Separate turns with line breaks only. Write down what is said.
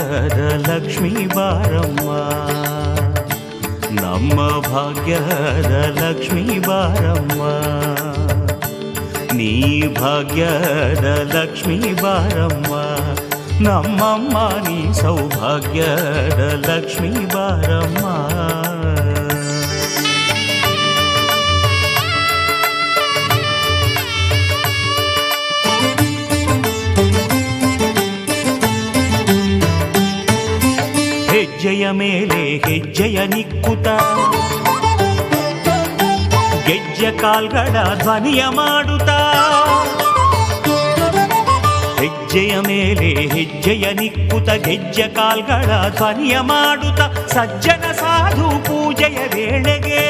ಭಾಗ್ಯದ ಲಕ್ಷ್ಮೀ ಬಾರಮ್ಮ, ನಮ್ಮ ಭಾಗ್ಯದ ಲಕ್ಷ್ಮೀ ಬಾರಮ್ಮ, ನೀ ಭಾಗ್ಯದ ಲಕ್ಷ್ಮೀ ಬಾರಮ್ಮ, ನಮ್ಮಮ್ಮ ನೀ ಸೌಭಾಗ್ಯದ ಲಕ್ಷ್ಮೀ ಬಾರಮ್ಮ. ಹೆಜ್ಜೆಯ ಮೇಲೆ ಹೆಜ್ಜೆಯ ನಿಕ್ಕುತ ಗೆಜ್ಜೆ ಕಾಲ್ಗಳ ಧ್ವನಿಯ ಮಾಡುತ್ತಾ, ಹೆಜ್ಜೆಯ ಮೇಲೆ ಹೆಜ್ಜೆಯ ನಿಕ್ಕುತ ಗೆಜ್ಜೆ ಕಾಲ್ಗಳ ಧ್ವನಿಯ ಮಾಡುತ್ತ ಸಜ್ಜನ ಸಾಧು ಪೂಜೆಯ ವೇಳೆಗೆ